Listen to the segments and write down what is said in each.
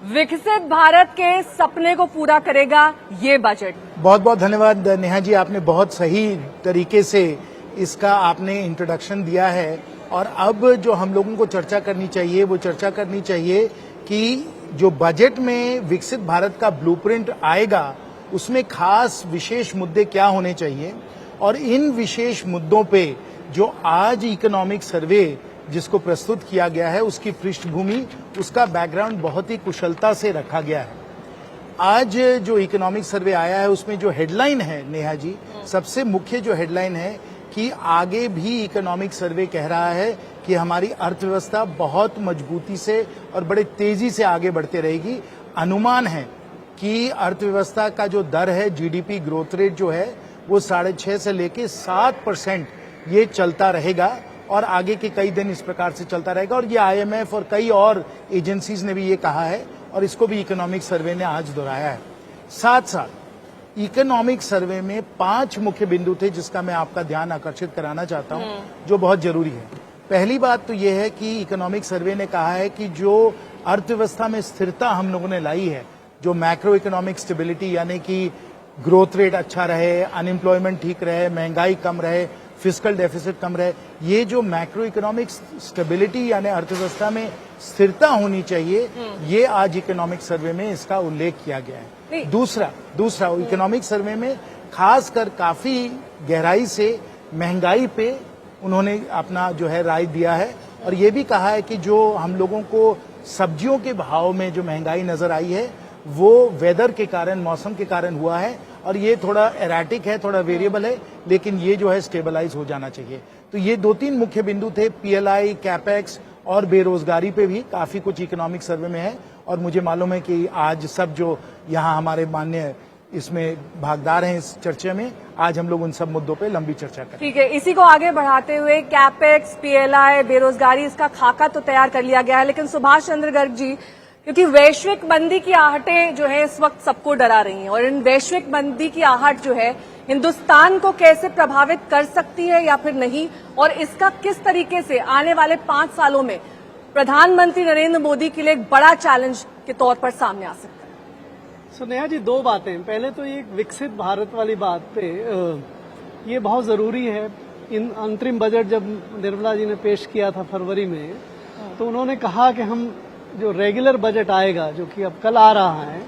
विकसित भारत के सपने को पूरा करेगा ये बजट। बहुत बहुत धन्यवाद नेहा जी, आपने बहुत सही तरीके से इसका आपने इंट्रोडक्शन दिया है। और अब जो हम लोगों को चर्चा करनी चाहिए वो चर्चा करनी चाहिए कि जो बजट में विकसित भारत का ब्लूप्रिंट आएगा उसमें खास विशेष मुद्दे क्या होने चाहिए, और इन विशेष मुद्दों पे जो आज इकोनॉमिक सर्वे जिसको प्रस्तुत किया गया है उसकी पृष्ठभूमि, उसका बैकग्राउंड बहुत ही कुशलता से रखा गया है। आज जो इकोनॉमिक सर्वे आया है उसमें जो हेडलाइन है नेहा जी, सबसे मुख्य जो हेडलाइन है कि आगे भी इकोनॉमिक सर्वे कह रहा है कि हमारी अर्थव्यवस्था बहुत मजबूती से और बड़े तेजी से आगे बढ़ते रहेगी। अनुमान है कि अर्थव्यवस्था का जो दर है, जीडीपी ग्रोथ रेट जो है वो 6.5 से लेके 7% ये चलता रहेगा और आगे के कई दिन इस प्रकार से चलता रहेगा। और ये आईएमएफ और कई और एजेंसीज ने भी ये कहा है और इसको भी इकोनॉमिक सर्वे ने आज दोहराया है। साथ साथ इकोनॉमिक सर्वे में 5 मुख्य बिंदु थे जिसका मैं आपका ध्यान आकर्षित कराना चाहता हूं, जो बहुत जरूरी है। पहली बात तो ये है कि इकोनॉमिक सर्वे ने कहा है कि जो अर्थव्यवस्था में स्थिरता हम लोगों ने लाई है, जो मैक्रो इकोनॉमिक स्टेबिलिटी यानी कि ग्रोथ रेट अच्छा रहे, अनएम्प्लॉयमेंट ठीक रहे, महंगाई कम रहे, फिस्कल डेफिसिट कम रहे, ये जो मैक्रो इकोनॉमिक स्टेबिलिटी यानी अर्थव्यवस्था में स्थिरता होनी चाहिए, ये आज इकोनॉमिक सर्वे में इसका उल्लेख किया गया है। दूसरा इकोनॉमिक सर्वे में खासकर काफी गहराई से महंगाई पे उन्होंने अपना जो है राय दिया है और ये भी कहा है कि जो हम लोगों को सब्जियों के भाव में जो महंगाई नजर आई है वो वेदर के कारण, मौसम के कारण हुआ है और ये थोड़ा एराटिक है, थोड़ा वेरिएबल है, लेकिन ये जो है स्टेबलाइज हो जाना चाहिए। तो ये 2-3 मुख्य बिंदु थे। पीएलआई, कैपेक्स और बेरोजगारी पे भी काफी कुछ इकोनॉमिक सर्वे में है और मुझे मालूम है कि आज सब जो यहाँ हमारे माननीय इसमें भागीदार हैं इस चर्चा में, आज हम लोग उन सब मुद्दों पे लंबी चर्चा करें। ठीक है, इसी को आगे बढ़ाते हुए कैपेक्स, पीएलआई, बेरोजगारी, इसका खाका तो तैयार कर लिया गया है, लेकिन सुभाष चंद्र गर्ग जी, क्योंकि वैश्विक मंदी की आहटें जो है इस वक्त सबको डरा रही हैं और इन वैश्विक मंदी की आहट जो है हिंदुस्तान को कैसे प्रभावित कर सकती है या फिर नहीं, और इसका किस तरीके से आने वाले 5 सालों में प्रधानमंत्री नरेंद्र मोदी के लिए एक बड़ा चैलेंज के तौर पर सामने आ सकता है। नेहा जी, 2 बातें। पहले तो ये विकसित भारत वाली बात पे ये बहुत जरूरी है। इन अंतरिम बजट जब निर्मला जी ने पेश किया था फरवरी में, तो उन्होंने कहा कि हम जो रेगुलर बजट आएगा, जो कि अब कल आ रहा है,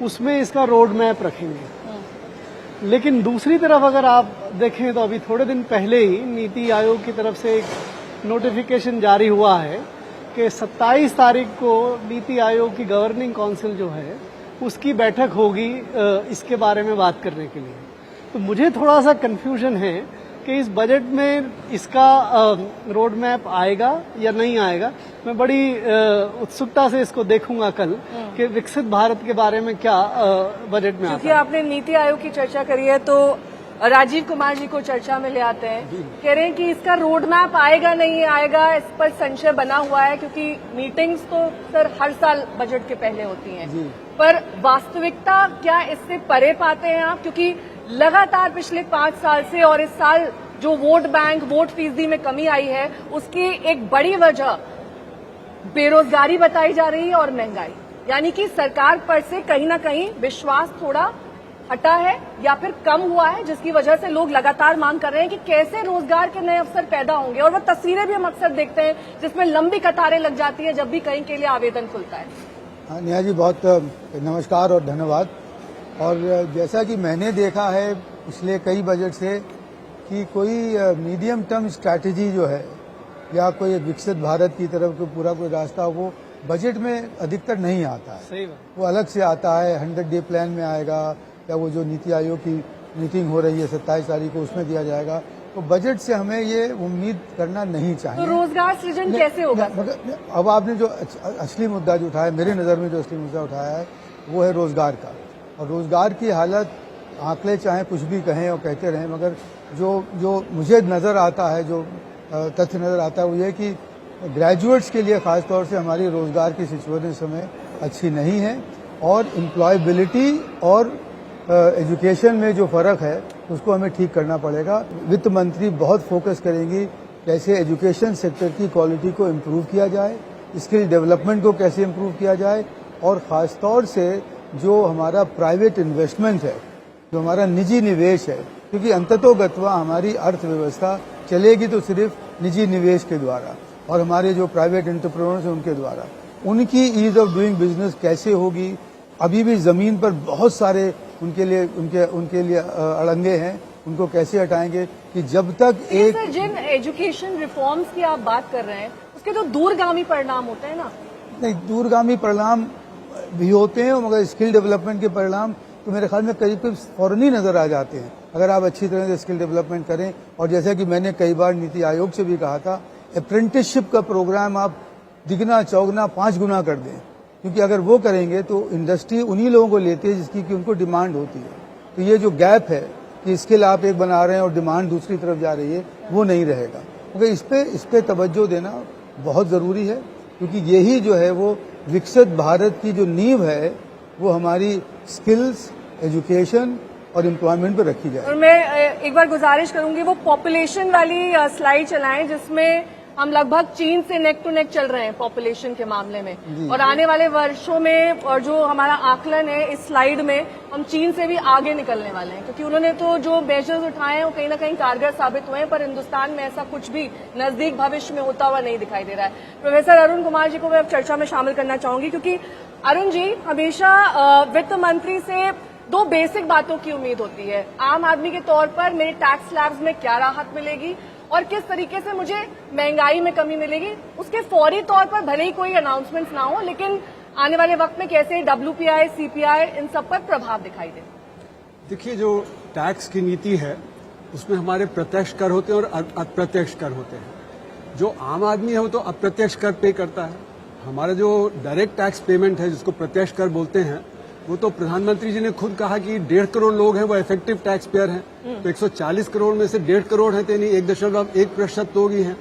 उसमें इसका रोड मैप रखेंगे। लेकिन दूसरी तरफ अगर आप देखें तो अभी थोड़े दिन पहले ही नीति आयोग की तरफ से एक नोटिफिकेशन जारी हुआ है कि 27 तारीख को नीति आयोग की गवर्निंग काउंसिल जो है उसकी बैठक होगी इसके बारे में बात करने के लिए। तो मुझे थोड़ा सा कंफ्यूजन है कि इस बजट में इसका रोड मैप आएगा या नहीं आएगा। मैं बड़ी उत्सुकता से इसको देखूंगा कल कि विकसित भारत के बारे में क्या बजट में आता है। क्योंकि आपने नीति आयोग की चर्चा करी है तो राजीव कुमार जी को चर्चा में ले आते हैं। कह रहे हैं कि इसका रोड मैप आएगा नहीं आएगा, इस पर संशय बना हुआ है, क्योंकि मीटिंग्स तो सर हर साल बजट के पहले होती हैं, पर वास्तविकता क्या इससे परे पाते हैं आप? क्योंकि लगातार पिछले 5 साल से और इस साल जो वोट बैंक, वोट फीसदी में कमी आई है, उसकी एक बड़ी वजह बेरोजगारी बताई जा रही है और महंगाई, यानी कि सरकार पर से कहीं ना कहीं विश्वास थोड़ा हटा है या फिर कम हुआ है, जिसकी वजह से लोग लगातार मांग कर रहे हैं कि कैसे रोजगार के नए अवसर पैदा होंगे। और वो तस्वीरें भी हम अक्सर देखते हैं जिसमें लंबी कतारें लग जाती है जब भी कहीं के लिए आवेदन खुलता है। नेहा जी, बहुत नमस्कार और धन्यवाद। और जैसा कि मैंने देखा है पिछले कई बजट से कि कोई मीडियम टर्म स्ट्रैटेजी जो है या कोई विकसित भारत की तरफ पूरा कोई रास्ता वो बजट में अधिकतर नहीं आता है। सही बात। वो अलग से आता है, 100 डे प्लान में आएगा या वो जो नीति आयोग की मीटिंग हो रही है 27 तारीख को उसमें दिया जाएगा। तो बजट से हमें ये उम्मीद करना नहीं चाहिए। तो रोजगार सृजन कैसे होगा? अब आपने जो असली मुद्दा जो उठाया, मेरे नजर में जो असली मुद्दा उठाया है वो है रोजगार का। और रोजगार की हालत, आंकड़े चाहे कुछ भी कहें और कहते रहें, मगर जो मुझे नजर आता है, जो तथ्य नजर आता है वो ये कि ग्रेजुएट्स के लिए खासतौर से हमारी रोजगार की सिचुएशन इस समय अच्छी नहीं है और एम्प्लॉयबिलिटी और एजुकेशन में जो फर्क है उसको हमें ठीक करना पड़ेगा। वित्त मंत्री बहुत फोकस करेंगी कैसे एजुकेशन सेक्टर की क्वालिटी को इम्प्रूव किया जाए, स्किल डेवलपमेंट को कैसे इम्प्रूव किया जाए और ख़ासतौर से जो हमारा प्राइवेट इन्वेस्टमेंट है, जो हमारा निजी निवेश है, क्योंकि अंततोगत्वा हमारी अर्थव्यवस्था चलेगी तो सिर्फ निजी निवेश के द्वारा और हमारे जो प्राइवेट एंटरप्रेन्योर्स हैं उनके द्वारा। उनकी ईज ऑफ डूइंग बिजनेस कैसे होगी? अभी भी जमीन पर बहुत सारे उनके लिए अड़ंगे हैं, उनको कैसे हटाएंगे कि जब तक एक सर, जिन एजुकेशन रिफॉर्म्स की आप बात कर रहे हैं उसके तो दूरगामी परिणाम होते हैं ना। नहीं, दूरगामी परिणाम भी होते हैं, मगर स्किल डेवलपमेंट के परिणाम तो मेरे ख्याल में करीब फौरन ही नजर आ जाते हैं अगर आप अच्छी तरह से स्किल डेवलपमेंट करें। और जैसा कि मैंने कई बार नीति आयोग से भी कहा था, अप्रेंटिसशिप का प्रोग्राम आप दिगना चौगना 5 गुना कर दें, क्योंकि अगर वो करेंगे तो इंडस्ट्री उन्हीं लोगों को लेती है जिसकी कि उनको डिमांड होती है। तो ये जो गैप है कि स्किल आप एक बना रहे हैं और डिमांड दूसरी तरफ जा रही है, वो नहीं रहेगा। क्योंकि इस पे तवज्जो देना बहुत ज़रूरी है, क्योंकि यही जो है वो विकसित भारत की जो नींव है वो हमारी स्किल्स, एजुकेशन और एम्प्लॉयमेंट पर रखी जाए। और मैं एक बार गुजारिश करूंगी वो पॉपुलेशन वाली स्लाइड चलाएं जिसमें हम लगभग चीन से नेक टू नेक चल रहे हैं पॉपुलेशन के मामले में, और आने वाले वर्षों में और जो हमारा आकलन है इस स्लाइड में हम चीन से भी आगे निकलने वाले हैं, क्योंकि उन्होंने तो जो मेजर्स उठाए हैं वो कहीं ना कहीं कारगर साबित हुए हैं, पर हिंदुस्तान में ऐसा कुछ भी नजदीक भविष्य में होता हुआ नहीं दिखाई दे रहा है। प्रोफेसर अरुण कुमार जी को मैं अब चर्चा में शामिल करना चाहूंगी, क्योंकि अरुण जी, हमेशा वित्त मंत्री से 2 बेसिक बातों की उम्मीद होती है। आम आदमी के तौर पर मेरे टैक्स स्लैब्स में क्या राहत मिलेगी और किस तरीके से मुझे महंगाई में कमी मिलेगी। उसके फौरी तौर पर भले ही कोई अनाउंसमेंट्स ना हो, लेकिन आने वाले वक्त में कैसे WPI, CPI इन सब पर प्रभाव दिखाई दे। देखिए, जो टैक्स की नीति है उसमें हमारे प्रत्यक्ष कर होते हैं और अप्रत्यक्ष कर होते हैं। जो आम आदमी है वो तो अप्रत्यक्ष कर पे करता है। हमारा जो डायरेक्ट टैक्स पेमेंट है, जिसको प्रत्यक्ष कर बोलते हैं, वो तो प्रधानमंत्री जी ने खुद कहा कि 1.5 करोड़ लोग हैं वो इफेक्टिव टैक्स पेयर हैं। तो 140 करोड़ में से 1.5 करोड़ हैं, यानी 1.1% लोग ही हैं।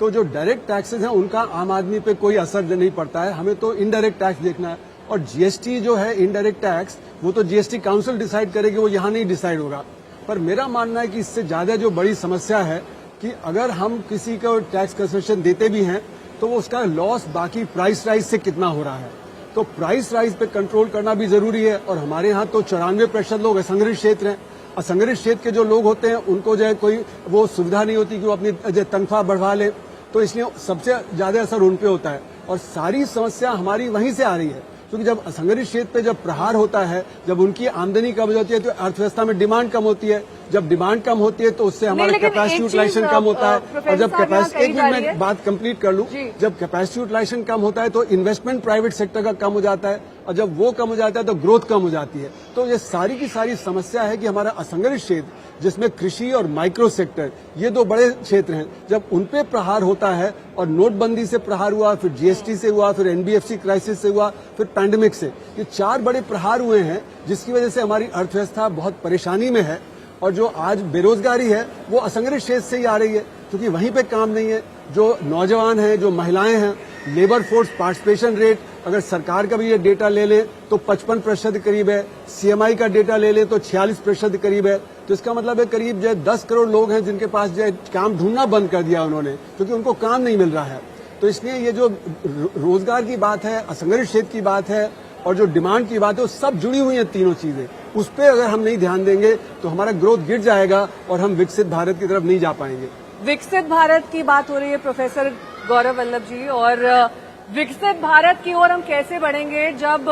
तो जो डायरेक्ट टैक्सेस हैं उनका आम आदमी पे कोई असर नहीं पड़ता है। हमें तो इनडायरेक्ट टैक्स देखना है, और जीएसटी जो है इनडायरेक्ट टैक्स, वो तो जीएसटी काउंसिल डिसाइड करेगी, वो यहाँ नहीं डिसाइड होगा। पर मेरा मानना है कि इससे ज्यादा जो बड़ी समस्या है कि अगर हम किसी को टैक्स कंसेशन देते भी हैं तो वो उसका लॉस बाकी प्राइस राइज से कितना हो रहा है। तो प्राइस राइज पे कंट्रोल करना भी जरूरी है। और हमारे यहाँ तो 94% लोग असंगठित क्षेत्र हैं। असंगठित क्षेत्र के जो लोग होते हैं उनको जो है कोई वो सुविधा नहीं होती कि वो अपनी तनख्वाह बढ़वा ले, तो इसलिए सबसे ज्यादा असर उन पे होता है। और सारी समस्या हमारी वहीं से आ रही है, क्योंकि जब असंगठित क्षेत्र पे जब प्रहार होता है, जब उनकी आमदनी कम हो जाती है तो अर्थव्यवस्था में डिमांड कम होती है। जब डिमांड कम होती है तो उससे हमारा कैपेसिटी यूटिलाइजेशन कम होता है। और जब कैपेसिटी, एक मिनट में बात कंप्लीट कर लूं, जब कैपेसिटी यूटिलाइजेशन कम होता है तो इन्वेस्टमेंट प्राइवेट सेक्टर का कम हो जाता है, और जब वो कम हो जाता है तो ग्रोथ कम हो जाती है। तो ये सारी की सारी समस्या है कि हमारा असंगठित क्षेत्र, जिसमें कृषि और माइक्रो सेक्टर, ये 2 बड़े क्षेत्र हैं, जब उनपे प्रहार होता है, और नोटबंदी से प्रहार हुआ, फिर जीएसटी से हुआ, फिर एनबीएफसी क्राइसिस से हुआ, फिर पैंडेमिक से, ये 4 बड़े प्रहार हुए हैं, जिसकी वजह से हमारी अर्थव्यवस्था बहुत परेशानी में है। और जो आज बेरोजगारी है वो असंगठित क्षेत्र से ही आ रही है, क्योंकि वहीं पे काम नहीं है। जो नौजवान हैं, जो महिलाएं हैं, लेबर फोर्स पार्टिसिपेशन रेट, अगर सरकार का भी ये डेटा ले लें तो 55% करीब है, सीएमआई का डेटा ले लें तो 46% करीब है। तो इसका मतलब है करीब जो 10 करोड़ लोग हैं जिनके पास जो काम ढूंढना बंद कर दिया उन्होंने, क्योंकि उनको काम नहीं मिल रहा है। तो इसलिए ये जो रोजगार की बात है, असंगठित क्षेत्र की बात है, और जो डिमांड की बात है, वो सब जुड़ी हुई है तीनों चीजें। उस पर अगर हम नहीं ध्यान देंगे तो हमारा ग्रोथ गिर जाएगा और हम विकसित भारत की तरफ नहीं जा पाएंगे। विकसित भारत की बात हो रही है प्रोफेसर गौरव वल्लभ जी, और विकसित भारत की ओर हम कैसे बढ़ेंगे जब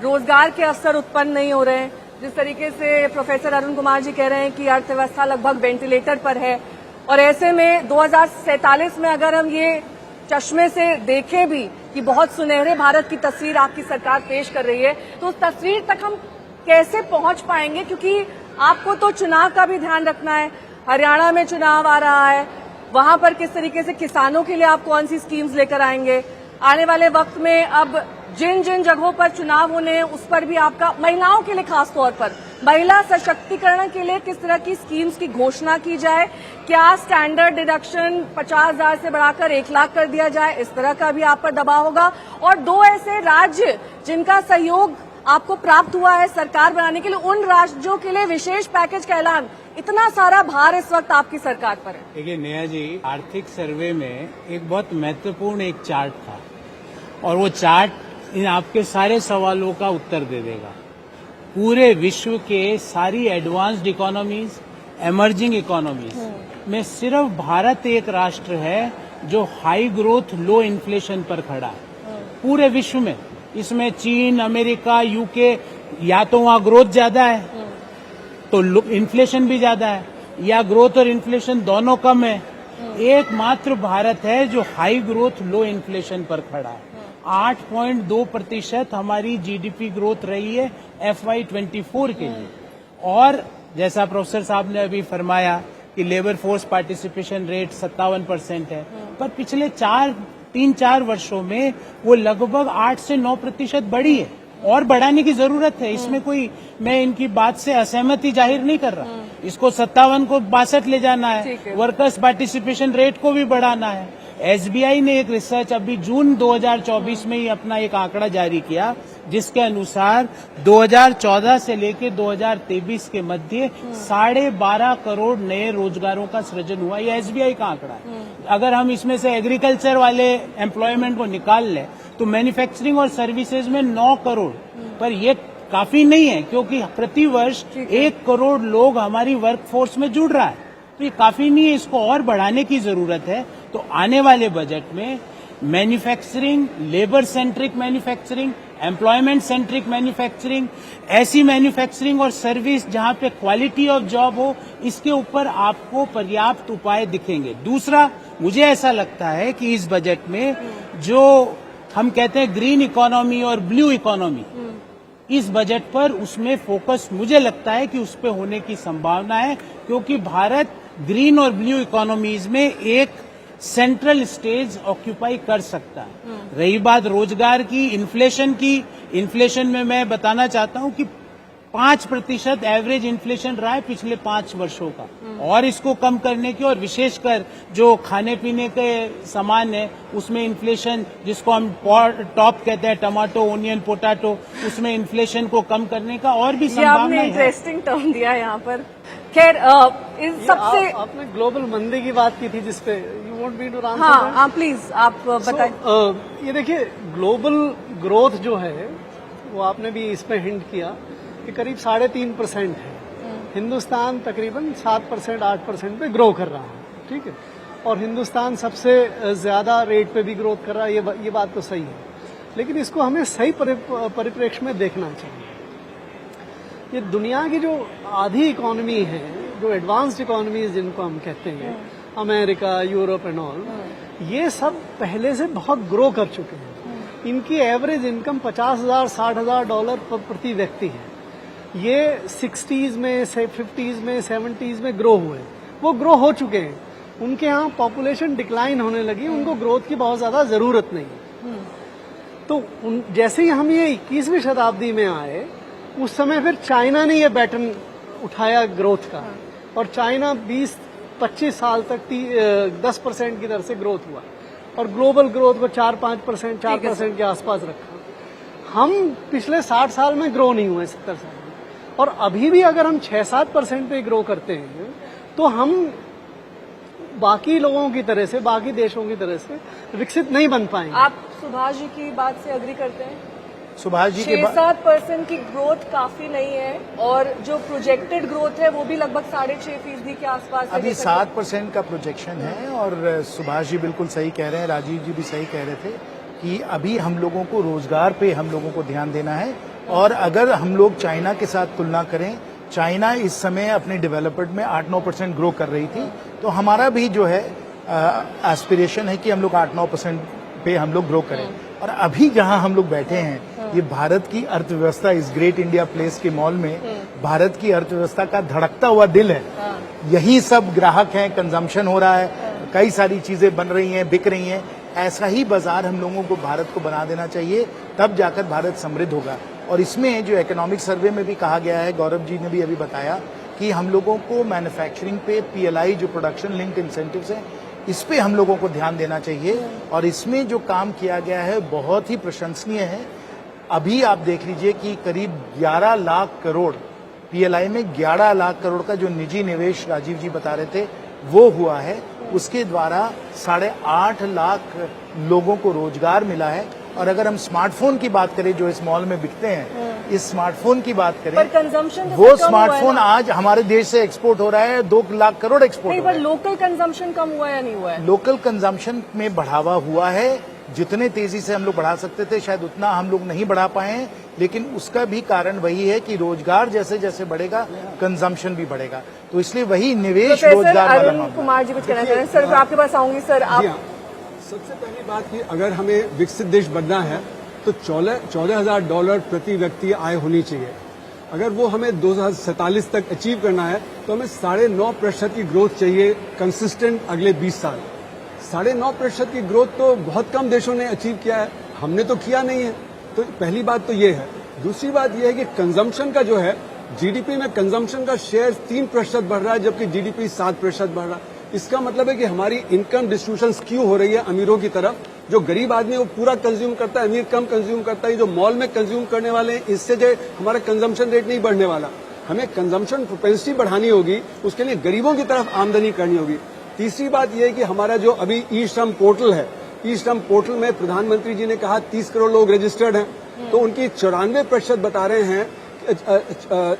रोजगार के अवसर उत्पन्न नहीं हो रहे हैं। जिस तरीके से प्रोफेसर अरुण कुमार जी कह रहे हैं कि अर्थव्यवस्था लगभग वेंटिलेटर पर है, और ऐसे में 2047 में अगर हम ये चश्मे से देखें भी कि बहुत सुनहरे भारत की तस्वीर आपकी सरकार पेश कर रही है, तो उस तस्वीर तक हम कैसे पहुंच पाएंगे? क्योंकि आपको तो चुनाव का भी ध्यान रखना है, हरियाणा में चुनाव आ रहा है, वहां पर किस तरीके से किसानों के लिए आप कौन सी स्कीम्स लेकर आएंगे? आने वाले वक्त में अब जिन जिन जगहों पर चुनाव होने हैं उस पर भी आपका, महिलाओं के लिए खास तौर पर महिला सशक्तिकरण के लिए किस तरह की स्कीम्स की घोषणा की जाए? क्या स्टैंडर्ड डिडक्शन 50,000 से बढ़ाकर 1 लाख कर दिया जाए? इस तरह का भी आप पर दबाव होगा। और 2 ऐसे राज्य जिनका सहयोग आपको प्राप्त हुआ है सरकार बनाने के लिए, उन राज्यों के लिए विशेष पैकेज का ऐलान, इतना सारा भार इस वक्त आपकी सरकार पर है। देखिए नेहा जी, आर्थिक सर्वे में एक बहुत महत्वपूर्ण एक चार्ट था, और वो चार्ट इन आपके सारे सवालों का उत्तर दे देगा। पूरे विश्व के सारी एडवांस्ड इकोनॉमीज, एमर्जिंग इकोनॉमीज में सिर्फ भारत एक राष्ट्र है जो हाई ग्रोथ लो इन्फ्लेशन पर खड़ा है पूरे विश्व में। इसमें चीन, अमेरिका, यूके, या तो वहां ग्रोथ ज्यादा है तो इन्फ्लेशन भी ज्यादा है, या ग्रोथ और इन्फ्लेशन दोनों कम है। एकमात्र भारत है जो हाई ग्रोथ लो इन्फ्लेशन पर खड़ा है। 8.2% हमारी जीडीपी ग्रोथ रही है FY24 के लिए। और जैसा प्रोफेसर साहब ने अभी फरमाया कि लेबर फोर्स पार्टिसिपेशन रेट 57% है, पर पिछले 3-4 वर्षों में वो लगभग 8 से 9% बढ़ी है और बढ़ाने की जरूरत है। इसमें कोई, मैं इनकी बात से असहमति जाहिर नहीं कर रहा। इसको 57 को 62 ले जाना है, वर्कर्स पार्टिसिपेशन रेट को भी बढ़ाना है। एसबीआई ने एक रिसर्च अभी जून 2024 में ही अपना एक आंकड़ा जारी किया जिसके अनुसार 2014 से लेकर 2023 के मध्य 12.5 करोड़ नए रोजगारों का सृजन हुआ। ये एसबीआई का आंकड़ा है। अगर हम इसमें से एग्रीकल्चर वाले एम्प्लॉयमेंट को निकाल लें तो मैन्युफैक्चरिंग और सर्विसेज में 9 करोड़, पर ये काफी नहीं है क्योंकि प्रति वर्ष 1 करोड़ लोग हमारी वर्कफोर्स में जुड़ रहा है, तो ये काफी नहीं है, इसको और बढ़ाने की जरूरत है। तो आने वाले बजट में manufacturing, labour centric manufacturing, employment centric manufacturing, ऐसी मैन्युफैक्चरिंग और सर्विस जहां पे क्वालिटी ऑफ जॉब हो, इसके ऊपर आपको पर्याप्त उपाय दिखेंगे। दूसरा, मुझे ऐसा लगता है कि इस बजट में जो हम कहते हैं ग्रीन इकोनॉमी और ब्लू इकोनॉमी, इस बजट पर उसमें फोकस मुझे लगता है कि उस पे होने की संभावना है, क्योंकि भारत ग्रीन और ब्लू इकोनॉमीज में एक सेंट्रल स्टेज ऑक्यूपाई कर सकता है। रही बात रोजगार की, इन्फ्लेशन में मैं बताना चाहता हूं कि 5% एवरेज इन्फ्लेशन रहा है पिछले 5 वर्षों का, और इसको कम करने की, और विशेषकर जो खाने पीने के सामान है उसमें इन्फ्लेशन, जिसको हम टॉप कहते हैं, टमाटो, ओनियन, पोटैटो, उसमें इन्फ्लेशन को कम करने का और भी संभावना है। इंटरेस्टिंग टर्म दिया यहाँ पर। खैर, इस सबसे आपने ग्लोबल मंदी की बात की थी जिसपे you want me to answer. हाँ, प्लीज आप बताएं। ये देखिए, ग्लोबल ग्रोथ जो है वो आपने भी इसमें हिंट किया कि करीब 3.5% है। हिंदुस्तान तकरीबन 7%, 8% पे ग्रो कर रहा है, ठीक है, और हिंदुस्तान सबसे ज्यादा रेट पे भी ग्रोथ कर रहा है, ये बात तो सही है। लेकिन इसको हमें सही परिप्रेक्ष्य में देखना चाहिए। ये दुनिया की जो आधी इकोनॉमी है, जो एडवांस्ड इकोनॉमीज जिनको हम कहते हैं, अमेरिका, यूरोप एंड ऑल, ये सब पहले से बहुत ग्रो कर चुके हैं। इनकी एवरेज इनकम $50,000 $60,000 प्रति व्यक्ति है। ये 60s में, 50s में, 70s में ग्रो हुए, वो ग्रो हो चुके हैं। उनके यहाँ पॉपुलेशन डिक्लाइन होने लगी, उनको ग्रोथ की बहुत ज्यादा जरूरत नहीं। तो जैसे ही हम ये 21वीं शताब्दी में आए, उस समय फिर चाइना ने ये बैटन उठाया ग्रोथ का, और चाइना 20-25 साल तक 10% की दर से ग्रोथ हुआ, और ग्लोबल ग्रोथ को 4-5%, 4% के आसपास रखा। हम पिछले 60 साल में ग्रो नहीं हुए, 70 साल में, और अभी भी अगर हम 6-7% पे ग्रो करते हैं तो हम बाकी लोगों की तरह से, बाकी देशों की तरह से विकसित नहीं बन पाएंगे। आप सुभाष जी की बात से अग्री करते हैं? सुभाष जी के 6-7% की ग्रोथ काफी नहीं है, और जो प्रोजेक्टेड ग्रोथ है वो भी लगभग 6.5% के आसपास है। अभी 7% का प्रोजेक्शन है, और सुभाष जी बिल्कुल सही कह रहे हैं, राजीव जी भी सही कह रहे थे कि अभी हम लोगों को रोजगार पे हम लोगों को ध्यान देना है। और अगर हम लोग चाइना के साथ तुलना करें, चाइना इस समय अपने डेवलपमेंट में 8-9% ग्रो कर रही थी, तो हमारा भी जो है एस्पिरेशन है कि हम लोग 8-9% पे हम लोग ग्रो करें। और अभी जहां हम लोग बैठे हैं, ये भारत की अर्थव्यवस्था, इस ग्रेट इंडिया प्लेस के मॉल में भारत की अर्थव्यवस्था का धड़कता हुआ दिल है। यही सब ग्राहक हैं, कंजम्पशन हो रहा है, कई सारी चीजें बन रही हैं, बिक रही हैं। ऐसा ही बाजार हम लोगों को भारत को बना देना चाहिए, तब जाकर भारत समृद्ध होगा। और इसमें जो इकोनॉमिक सर्वे में भी कहा गया है, गौरव जी ने भी अभी बताया कि हम लोगों को मैन्युफैक्चरिंग पे PLI, जो प्रोडक्शन लिंक्ड इंसेंटिव्स हैं, इस पे हम लोगों को ध्यान देना चाहिए। और इसमें जो काम किया गया है बहुत ही प्रशंसनीय है। अभी आप देख लीजिए कि करीब 11 लाख करोड़ PLI में 11 लाख करोड़ का जो निजी निवेश राजीव जी बता रहे थे वो हुआ है। उसके द्वारा 8.5 लाख लोगों को रोजगार मिला है, और अगर हम स्मार्टफोन की बात करें जो इस मॉल में बिकते हैं, इस स्मार्टफोन की बात पर करें, कंजम्पशन वो स्मार्टफोन आज हमारे देश से एक्सपोर्ट हो रहा है, 2 लाख करोड़ एक्सपोर्ट नहीं, हो रहा पर है। लोकल कंजम्पशन कम हुआ या नहीं हुआ है? लोकल कंजम्पशन में बढ़ावा हुआ है, जितने तेजी से हम लोग बढ़ा सकते थे शायद उतना हम लोग नहीं बढ़ा पाए हैं, लेकिन उसका भी कारण वही है कि रोजगार जैसे जैसे बढ़ेगा कंजम्पशन भी बढ़ेगा, तो इसलिए वही निवेश प्रोफेसर रोजगार वाला अरुण मामला। कुमार जी कुछ कहना चाह रहे हैं। सर आपके पास आऊंगी। सर जी आप हाँ। सबसे पहली बात कि अगर हमें विकसित देश बनना है तो $14,000 प्रति व्यक्ति आय होनी चाहिए। अगर वो हमें 2047 तक अचीव करना है तो हमें 9.5% की ग्रोथ चाहिए कंसिस्टेंट अगले 20 साल। 9.5% की ग्रोथ तो बहुत कम देशों ने अचीव किया है, हमने तो किया नहीं है। तो पहली बात तो ये है। दूसरी बात ये है कि कंजम्पशन का जो है जीडीपी में कंजम्पशन का शेयर 3% बढ़ रहा है जबकि जीडीपी 7% बढ़ रहा है। इसका मतलब है कि हमारी इनकम डिस्ट्रीब्यूशन स्क्यू हो रही है अमीरों की तरफ। जो गरीब आदमी वो पूरा कंज्यूम करता है, अमीर कम कंज्यूम करता है। जो मॉल में कंज्यूम करने वाले हैं इससे जो हमारा कंजम्पशन रेट नहीं बढ़ने वाला। हमें कंजम्पशन प्रोपेंसिटी बढ़ानी होगी, उसके लिए गरीबों की तरफ आमदनी करनी होगी। तीसरी बात यह है कि हमारा जो अभी ई श्रम पोर्टल है, ई श्रम पोर्टल में प्रधानमंत्री जी ने कहा 30 करोड़ लोग रजिस्टर्ड हैं, तो उनकी 94% बता रहे हैं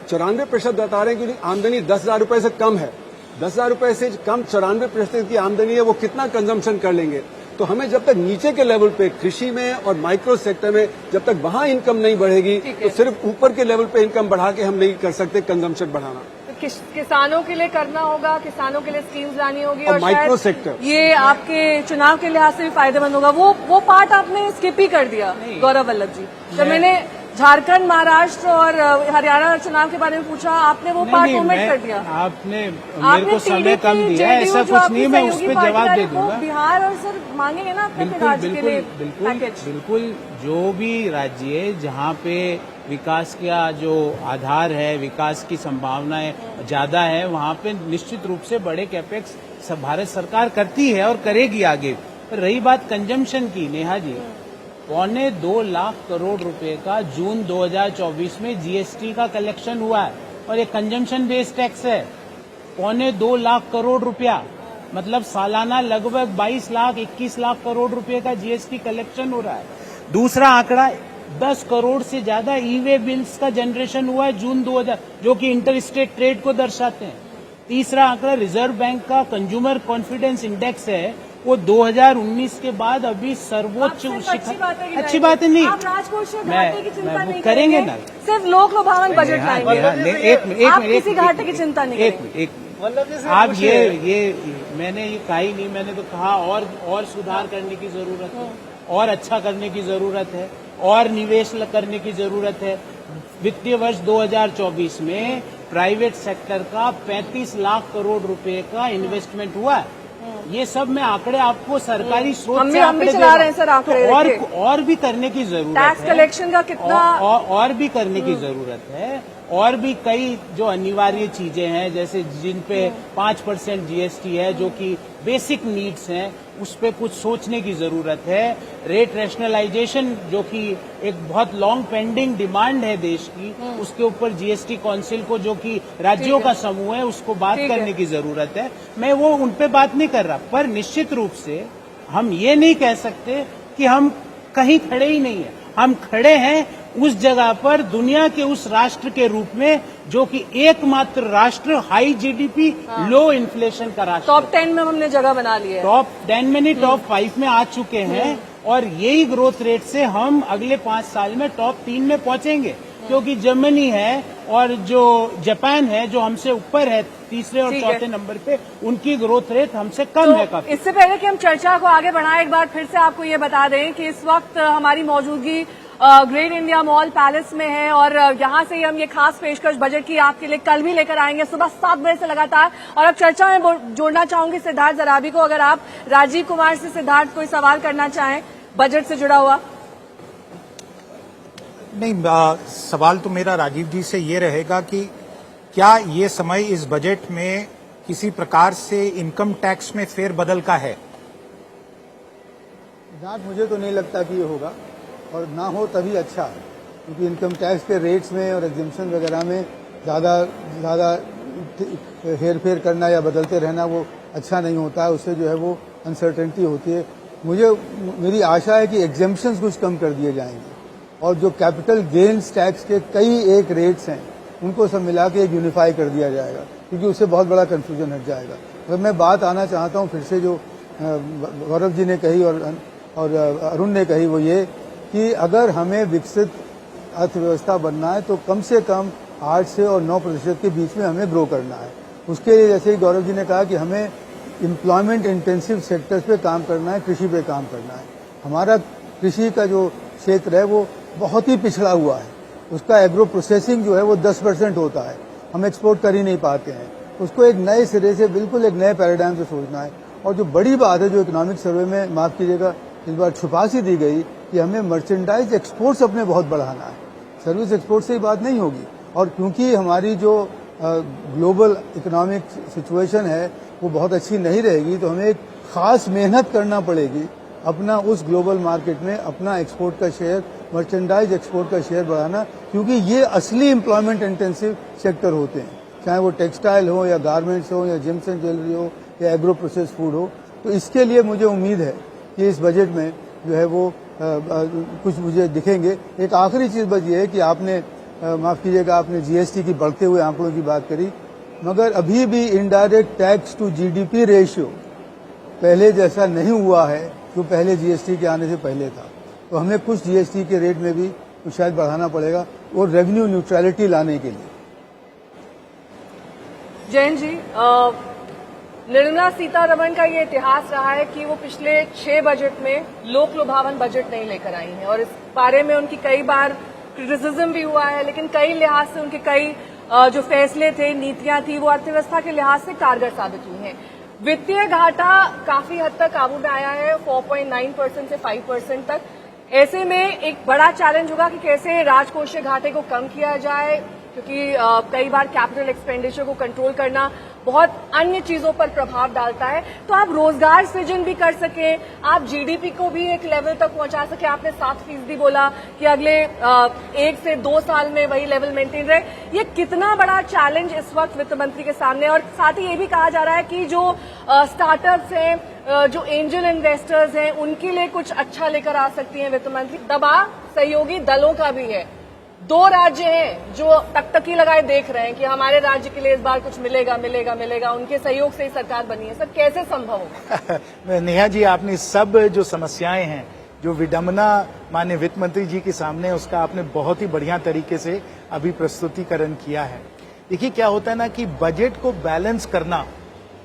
94% बता रहे हैं कि उनकी आमदनी 10,000 रुपए से कम है। 10,000 रुपए से कम 94% की आमदनी है, वो कितना कंजम्पशन कर लेंगे। तो हमें जब तक नीचे के लेवल पे कृषि में और माइक्रो सेक्टर में जब तक वहां इनकम नहीं बढ़ेगी तो सिर्फ ऊपर के लेवल पे इनकम बढ़ा के हम नहीं कर सकते कंजम्पशन बढ़ाना। तो किसानों के लिए करना होगा, किसानों के लिए स्कीम्स लानी होगी और माइक्रो शायद सेक्टर ये आपके चुनाव के लिहाज से भी फायदेमंद होगा। वो पार्ट आपने स्किप ही कर दिया गौरव वल्लभ जी। जब मैंने झारखंड, महाराष्ट्र और हरियाणा चुनाव के बारे में पूछा, आपने वो पार्ट ओमिट कर दिया। आपने मेरे को समय कम दिया है, ऐसा कुछ नहीं, मैं उस पर जवाब दे दूंगा। बिहार और सर मांगेंगे ना अपने राज्य के लिए पैकेज। बिल्कुल जो भी राज्य जहाँ पे विकास का जो आधार है, विकास की संभावनाएं ज्यादा है, वहाँ पे निश्चित रूप से बड़े कैपेक्स भारत सरकार करती है और करेगी आगे। रही बात कंजम्पशन की, नेहा जी, 2.25 लाख करोड़ रुपए का जून 2024 में जीएसटी का कलेक्शन हुआ है और ये कंजम्पशन बेस्ड टैक्स है। 2.25 लाख करोड़ रुपया मतलब सालाना लगभग 22 लाख 21 लाख करोड़ रुपए का जीएसटी कलेक्शन हो रहा है। दूसरा आंकड़ा 10 करोड़ से ज्यादा ई वे बिल्स का जनरेशन हुआ है जून 2000, जो कि इंटर स्टेट ट्रेड को दर्शाते हैं। तीसरा आंकड़ा रिजर्व बैंक का कंज्यूमर कॉन्फिडेंस इंडेक्स है, वो 2019 के बाद अभी सर्वोच्च अच्छी बात है नहीं, आप राजकोषीय घाटे की चिंता नहीं करेंगे ना, सिर्फ लोक लुभावन बजट लाएंगे। आप किसी घाटे की चिंता नहीं करेंगे। आप ये मैंने ये कहा ही नहीं, मैंने तो कहा और सुधार करने की जरूरत है, और अच्छा करने की जरूरत है, और निवेश करने की जरूरत है। वित्तीय वर्ष 2024 में प्राइवेट सेक्टर का 35 लाख करोड़ रुपए का इन्वेस्टमेंट हुआ है। ये सब में आंकड़े आपको सरकारी स्रोत से हम भी चला रहे हैं सर आंकड़े। तो और भी करने की जरूरत है, टैक्स कलेक्शन का कितना और भी करने की जरूरत है। और भी कई जो अनिवार्य चीजें हैं, जैसे जिन पे 5% जीएसटी है, जो कि बेसिक नीड्स हैं, उस पे कुछ सोचने की जरूरत है। रेट रैशनलाइजेशन जो कि एक बहुत लॉन्ग पेंडिंग डिमांड है देश की, उसके ऊपर जीएसटी काउंसिल को, जो कि राज्यों का समूह है, उसको बात करने की जरूरत है। मैं वो उन पे बात नहीं कर रहा, पर निश्चित रूप से हम ये नहीं कह सकते कि हम कहीं खड़े ही नहीं है। हम खड़े हैं उस जगह पर, दुनिया के उस राष्ट्र के रूप में जो कि एकमात्र राष्ट्र हाई जीडीपी लो इन्फ्लेशन का राष्ट्र। टॉप 10 में हमने जगह बना ली है। टॉप 10 में नहीं, टॉप 5 में आ चुके हैं, और यही ग्रोथ रेट से हम अगले 5 साल में टॉप 3 में पहुंचेंगे। क्योंकि जर्मनी है और जो जापान है, जो हमसे ऊपर है तीसरे और चौथे नंबर पे, उनकी ग्रोथ रेट हमसे कम है काफी। इससे पहले कि हम चर्चा को आगे बढ़ाएं, एक बार फिर से आपको ये बता दें कि इस वक्त हमारी मौजूदगी ग्रेट इंडिया मॉल पैलेस में है, और यहाँ से ही हम ये खास पेशकश बजट की आपके लिए कल भी लेकर आएंगे सुबह 7 बजे से लगातार। और अब चर्चा में जोड़ना चाहूंगी सिद्धार्थ जराबी को। अगर आप राजीव कुमार से सिद्धार्थ कोई सवाल करना चाहें बजट से जुड़ा हुआ। नहीं, सवाल तो मेरा राजीव जी से ये रहेगा कि क्या ये समय इस बजट में किसी प्रकार से इनकम टैक्स में फेरबदल का है? मुझे तो नहीं लगता कि ये होगा, और ना हो तभी अच्छा है, क्योंकि इनकम टैक्स के रेट्स में और एग्जम्पशन वगैरह में ज़्यादा हेर फेर करना या बदलते रहना वो अच्छा नहीं होता है। उससे जो है वो अनसर्टेनिटी होती है। मेरी आशा है कि एग्जेम्पशंस कुछ कम कर दिए जाएंगे और जो कैपिटल गेन्स टैक्स के कई एक रेट्स हैं उनको सब मिला के एक यूनिफाई कर दिया जाएगा, क्योंकि उससे बहुत बड़ा कन्फ्यूजन हट जाएगा। अगर मैं बात आना चाहता हूँ फिर से जो गौरव जी ने कही और अरुण ने कही, वो ये कि अगर हमें विकसित अर्थव्यवस्था बनना है तो कम से कम 8 से और 9% के बीच में हमें ग्रो करना है। उसके लिए जैसे गौरव जी ने कहा कि हमें एम्प्लॉयमेंट इंटेंसिव सेक्टर्स पे काम करना है, कृषि पे काम करना है। हमारा कृषि का जो क्षेत्र है वो बहुत ही पिछड़ा हुआ है, उसका एग्रो प्रोसेसिंग जो है वो 10% होता है, हम एक्सपोर्ट कर ही नहीं पाते हैं। उसको एक नए सिरे से, बिल्कुल एक नए पैराडाइम से सोचना है। और जो बड़ी बात है जो इकोनॉमिक सर्वे में, माफ कीजिएगा, इस बार छुपा सी दी गई कि हमें मर्चेंडाइज एक्सपोर्ट्स अपने बहुत बढ़ाना है, सर्विस एक्सपोर्ट से ही बात नहीं होगी। और क्योंकि हमारी जो ग्लोबल इकोनॉमिक सिचुएशन है वो बहुत अच्छी नहीं रहेगी, तो हमें एक खास मेहनत करना पड़ेगी अपना उस ग्लोबल मार्केट में अपना एक्सपोर्ट का शेयर, मर्चेंडाइज एक्सपोर्ट का शेयर बढ़ाना, क्योंकि ये असली एम्प्लॉयमेंट इंटेंसिव सेक्टर होते हैं, चाहे वो टेक्सटाइल हो या गारमेंट्स हो या जेम्स एंड ज्वेलरी हो या एग्रो प्रोसेस फूड हो। तो इसके लिए मुझे उम्मीद है कि इस बजट में जो है वो कुछ मुझे दिखेंगे। एक आखिरी चीज बस ये है कि आपने माफ कीजिएगा, आपने जीएसटी की बढ़ते हुए आंकड़ों की बात करी, मगर अभी भी indirect tax to GDP ratio पहले जैसा नहीं हुआ है जो पहले जीएसटी के आने से पहले था। तो हमें कुछ जीएसटी के रेट में भी कुछ शायद बढ़ाना पड़ेगा और रेवेन्यू न्यूट्रलिटी लाने के लिए। जैन जी, निर्मला सीतारमण का ये इतिहास रहा है कि वो पिछले 6 बजट में लोक लुभावन बजट नहीं लेकर आई हैं और इस बारे में उनकी कई बार क्रिटिसिज्म भी हुआ है, लेकिन कई लिहाज से उनके कई जो फैसले थे, नीतियां थी, वो अर्थव्यवस्था के लिहाज से कारगर साबित हुई हैं। वित्तीय घाटा काफी हद तक काबू में आया है, 4.9% से 5% तक। ऐसे में एक बड़ा चैलेंज होगा कि कैसे राजकोषीय घाटे को कम किया जाए, क्योंकि कई बार कैपिटल एक्सपेंडिचर को कंट्रोल करना बहुत अन्य चीजों पर प्रभाव डालता है। तो आप रोजगार सृजन भी कर सके, आप जीडीपी को भी एक लेवल तक पहुंचा सके। आपने 7% बोला कि अगले 1 से 2 साल में वही लेवल मेंटेन रहे। ये कितना बड़ा चैलेंज इस वक्त वित्त मंत्री के सामने। और साथ ही ये भी कहा जा रहा है कि जो स्टार्टअप्स हैं, जो एंजल इन्वेस्टर्स हैं, उनके लिए कुछ अच्छा लेकर आ सकती हैं वित्त मंत्री। दबाव सहयोगी दलों का भी है। 2 राज्य हैं जो टकटकी लगाए देख रहे हैं कि हमारे राज्य के लिए इस बार कुछ मिलेगा मिलेगा मिलेगा, उनके सहयोग से ही सरकार बनी है। सर, कैसे संभव होगा? नेहा जी, आपने सब जो समस्याएं हैं, जो विडंबना माननीय वित्त मंत्री जी के सामने, उसका आपने बहुत ही बढ़िया तरीके से अभी प्रस्तुतिकरण किया है। देखिए क्या होता है ना कि बजट को बैलेंस करना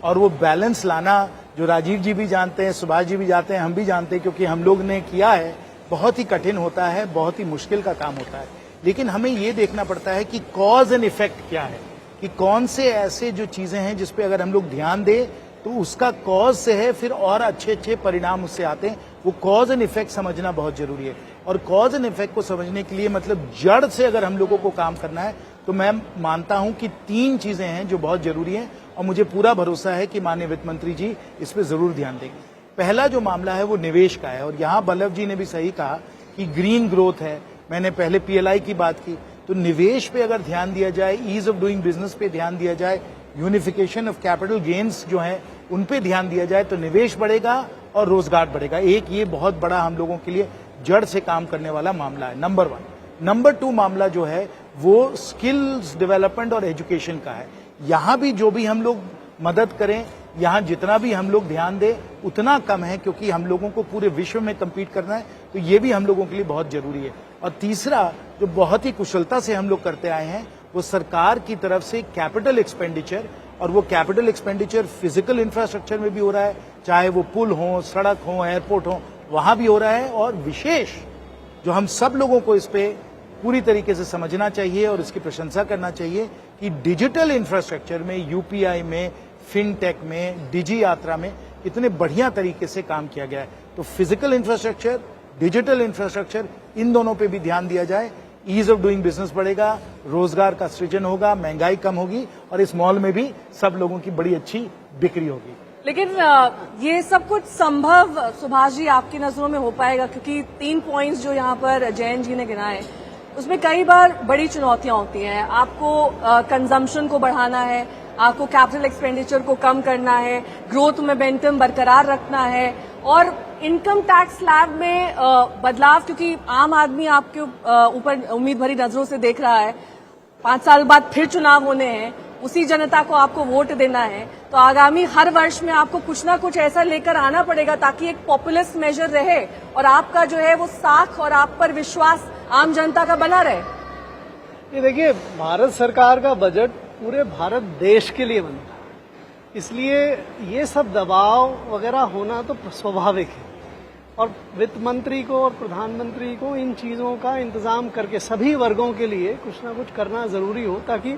और वो बैलेंस लाना, जो राजीव जी भी जानते हैं, सुभाष जी भी जानते हैं, हम भी जानते हैं, क्योंकि हम लोग ने किया है, बहुत ही कठिन होता है, बहुत ही मुश्किल का काम होता है। लेकिन हमें ये देखना पड़ता है कि कॉज एंड इफेक्ट क्या है, कि कौन से ऐसे जो चीजें हैं जिसपे अगर हम लोग ध्यान दें तो उसका कॉज से है, फिर और अच्छे अच्छे परिणाम उससे आते हैं। वो कॉज एंड इफेक्ट समझना बहुत जरूरी है। और कॉज एंड इफेक्ट को समझने के लिए मतलब जड़ से अगर हम लोगों को काम करना है, तो मैं मानता हूं कि 3 चीजें हैं जो बहुत जरूरी हैं और मुझे पूरा भरोसा है कि माननीय वित्त मंत्री जी इस पर जरूर ध्यान देंगे। पहला जो मामला है वो निवेश का है, और यहाँ बल्लभ जी ने भी सही कहा कि ग्रीन ग्रोथ है। मैंने पहले पीएलआई की बात की, तो निवेश पे अगर ध्यान दिया जाए, ईज ऑफ डूइंग बिजनेस पे ध्यान दिया जाए, यूनिफिकेशन ऑफ कैपिटल गेन्स जो है उन पे ध्यान दिया जाए, तो निवेश बढ़ेगा और रोजगार बढ़ेगा। एक ये बहुत बड़ा हम लोगों के लिए जड़ से काम करने वाला मामला है, नंबर 1। नंबर 2 मामला जो है वो स्किल्स डेवलपमेंट और एजुकेशन का है। यहाँ भी जो भी हम लोग मदद करें, यहाँ जितना भी हम लोग ध्यान दें उतना कम है, क्योंकि हम लोगों को पूरे विश्व में कम्पीट करना है, तो ये भी हम लोगों के लिए बहुत जरूरी है। और तीसरा जो बहुत ही कुशलता से हम लोग करते आए हैं, वो सरकार की तरफ से कैपिटल एक्सपेंडिचर, और वो कैपिटल एक्सपेंडिचर फिजिकल इंफ्रास्ट्रक्चर में भी हो रहा है, चाहे वो पुल हो, सड़क हो, एयरपोर्ट हो, वहां भी हो रहा है। और विशेष जो हम सब लोगों को इस पे पूरी तरीके से समझना चाहिए और इसकी प्रशंसा करना चाहिए कि डिजिटल इंफ्रास्ट्रक्चर में, यूपीआई में, फिनटेक में, डिजी यात्रा में इतने बढ़िया तरीके से काम किया गया है। तो फिजिकल इंफ्रास्ट्रक्चर, डिजिटल इंफ्रास्ट्रक्चर, इन दोनों पे भी ध्यान दिया जाए। ईज ऑफ डूइंग बिजनेस बढ़ेगा, रोजगार का सृजन होगा, महंगाई कम होगी और इस मॉल में भी सब लोगों की बड़ी अच्छी बिक्री होगी। लेकिन ये सब कुछ संभव, सुभाष जी, आपकी नजरों में हो पाएगा? क्योंकि 3 पॉइंट्स जो यहाँ पर जैन जी ने गिनाए, उसमें कई बार बड़ी चुनौतियां होती हैं। आपको कंजम्पशन को बढ़ाना है, आपको कैपिटल एक्सपेंडिचर को कम करना है, ग्रोथ मोमेंटम बरकरार रखना है, और इनकम टैक्स स्लैब में बदलाव, क्योंकि आम आदमी आपके ऊपर उम्मीद भरी नजरों से देख रहा है, 5 साल बाद फिर चुनाव होने हैं, उसी जनता को आपको वोट देना है, तो आगामी हर वर्ष में आपको कुछ ना कुछ ऐसा लेकर आना पड़ेगा ताकि एक पॉपुलिस्ट मेजर रहे और आपका जो है वो साख और आप पर विश्वास आम जनता का बना रहे। ये देखिए, भारत सरकार का बजट पूरे भारत देश के लिए बनता है, इसलिए ये सब दबाव वगैरह होना तो स्वाभाविक है। और वित्त मंत्री को और प्रधानमंत्री को इन चीजों का इंतजाम करके सभी वर्गों के लिए कुछ ना कुछ करना जरूरी हो ताकि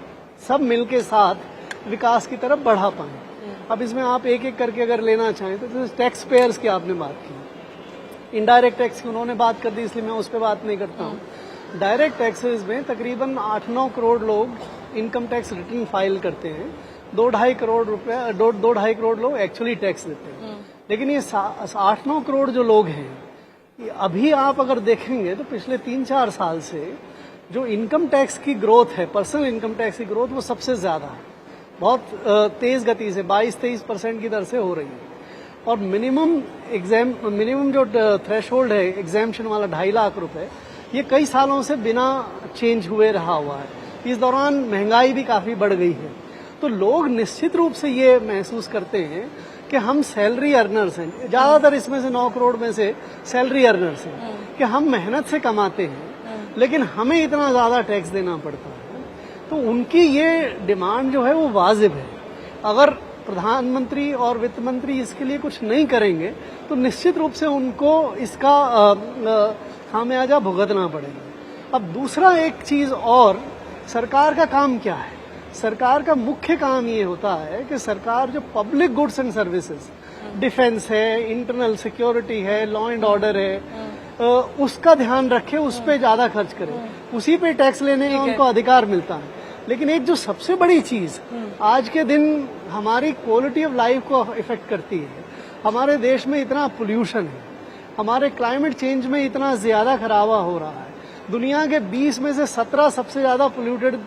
सब मिलके साथ विकास की तरफ बढ़ा पाए। अब इसमें आप एक एक करके अगर लेना चाहें तो टैक्स पेयर्स की आपने बात की, इनडायरेक्ट टैक्स की उन्होंने बात कर दी, इसलिए मैं उस पर बात नहीं करता हूँ। डायरेक्ट टैक्सेस में तकरीबन 8-9 करोड़ लोग इनकम टैक्स रिटर्न फाइल करते हैं, 2-2.5 करोड़ रुपए 2-2.5 करोड़ लोग एक्चुअली टैक्स देते हैं। लेकिन ये 8-9 करोड़ जो लोग हैं, अभी आप अगर देखेंगे तो पिछले 3-4 साल से जो इनकम टैक्स की ग्रोथ है, पर्सनल इनकम टैक्स की ग्रोथ, वो सबसे ज्यादा है, बहुत तेज गति से 22-23% की दर से हो रही है। और मिनिमम जो थ्रेशोल्ड है एग्जाम्पशन वाला 2.5 लाख रुपए, ये कई सालों से बिना चेंज हुए रहा हुआ है। इस दौरान महंगाई भी काफी बढ़ गई है, तो लोग निश्चित रूप से ये महसूस करते हैं कि हम सैलरी अर्नर्स हैं, ज्यादातर इसमें से 9 करोड़ में से सैलरी अर्नर्स हैं, कि हम मेहनत से कमाते हैं लेकिन हमें इतना ज्यादा टैक्स देना पड़ता है। तो उनकी ये डिमांड जो है वो वाजिब है। अगर प्रधानमंत्री और वित्त मंत्री इसके लिए कुछ नहीं करेंगे तो निश्चित रूप से उनको इसका खामियाजा भुगतना पड़ेगा। अब दूसरा एक चीज और, सरकार का काम क्या है? सरकार का मुख्य काम ये होता है कि सरकार जो public goods and services, defence है, इंटरनल सिक्योरिटी है, लॉ एंड ऑर्डर है, उसका ध्यान रखे, उस पे ज्यादा खर्च करे, उसी पे टैक्स लेने का उनको अधिकार मिलता है। लेकिन एक जो सबसे बड़ी चीज आज के दिन हमारी क्वालिटी ऑफ लाइफ को इफेक्ट करती है, हमारे देश में इतना पोल्यूशन है, हमारे क्लाइमेट चेंज में इतना ज्यादा खराबा हो रहा है, दुनिया के 20 में से 17 सबसे ज्यादा पोल्यूटेड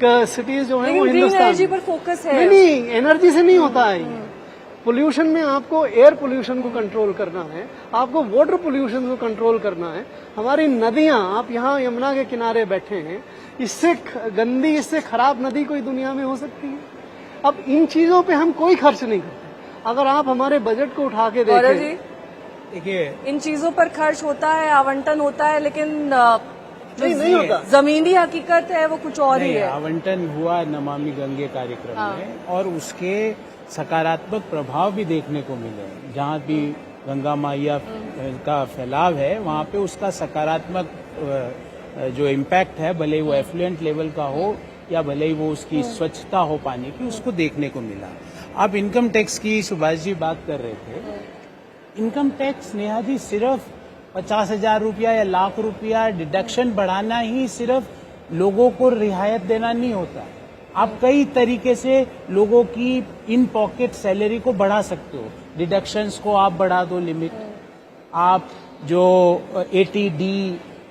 सिटीज जो है वो हिंदुस्तान। एनर्जी पर फोकस है। नहीं, एनर्जी से नहीं होता है ये। पोल्यूशन में आपको एयर पोल्यूशन को कंट्रोल करना है, आपको वाटर पोल्यूशन को कंट्रोल करना है। हमारी नदियां, आप यहाँ यमुना के किनारे बैठे हैं, इससे गंदी, इससे खराब नदी कोई दुनिया में हो सकती है? अब इन चीजों पे हम कोई खर्च नहीं करते। अगर आप हमारे बजट को उठा के देखें, देखिए, इन चीजों पर खर्च होता है, आवंटन होता है, लेकिन नहीं होता। जमीनी हकीकत है वो कुछ और ही है। आवंटन हुआ नमामि गंगे कार्यक्रम में और उसके सकारात्मक प्रभाव भी देखने को मिले। जहाँ भी गंगा मैया का फैलाव है वहाँ पे उसका सकारात्मक जो इम्पैक्ट है, भले ही वो एफ्लुएंट लेवल का हो या भले ही वो उसकी स्वच्छता हो पानी की, उसको देखने को मिला। अब इनकम टैक्स की सुभाष जी बात कर रहे थे। इनकम टैक्स नेहा जी सिर्फ 50,000 रुपया या लाख रुपया डिडक्शन बढ़ाना ही सिर्फ लोगों को रियायत देना नहीं होता। आप कई तरीके से लोगों की इन पॉकेट सैलरी को बढ़ा सकते हो। डिडक्शंस को आप बढ़ा दो लिमिट, आप जो ATD,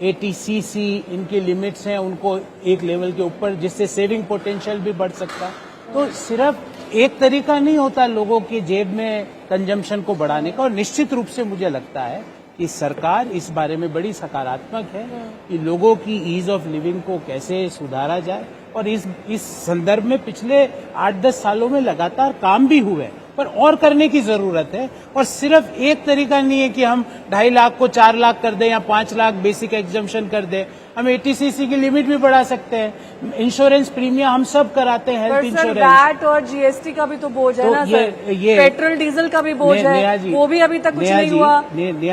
ATCC इनके लिमिट्स हैं उनको एक लेवल के ऊपर, जिससे सेविंग पोटेंशियल भी बढ़ सकता है। तो सिर्फ एक तरीका नहीं होता लोगों की जेब में कंजम्पशन को बढ़ाने का। और निश्चित रूप से मुझे लगता है कि सरकार इस बारे में बड़ी सकारात्मक है कि लोगों की ईज ऑफ लिविंग को कैसे सुधारा जाए। और इस संदर्भ में पिछले 8-10 सालों में लगातार काम भी हुए, पर और करने की जरूरत है। और सिर्फ एक तरीका नहीं है कि हम 2.5 लाख को 4 लाख कर दें या 5 लाख बेसिक एग्जम्पशन कर दें। हम ATCC की लिमिट भी बढ़ा सकते हैं। इंश्योरेंस प्रीमियम हम सब कराते हैं, हेल्थ इंश्योरेंस। वैट और GST का भी तो बोझ है ना सर, पेट्रोल डीजल का भी बोझ है, वो भी अभी तक कुछ नहीं हुआ।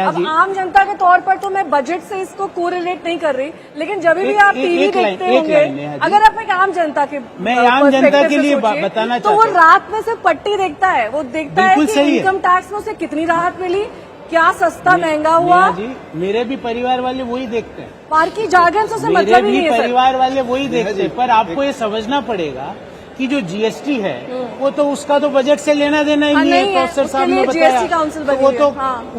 अब आम जनता के तौर पर तो मैं बजट से इसको कोरिलेट नहीं कर रही, लेकिन जब भी आप टीवी देखते होंगे, अगर आप एक आम जनता के मैं आम जनता के लिए बताना तो वो रात में सिर्फ पट्टी देखता है, वो देखता है कि इनकम टैक्स में उसे कितनी राहत मिली, क्या सस्ता महंगा हुआ। जी, मेरे भी परिवार वाले वही देखते हैं, पार्की जार्गन से मतलब ही नहीं है। परिवार वाले वही देखते हैं। पर आपको ये समझना पड़ेगा कि जो जीएसटी है वो तो उसका तो बजट से लेना देना ही नहीं है। प्रोफेसर साहब ने बताया जीएसटी काउंसिल तो वो तो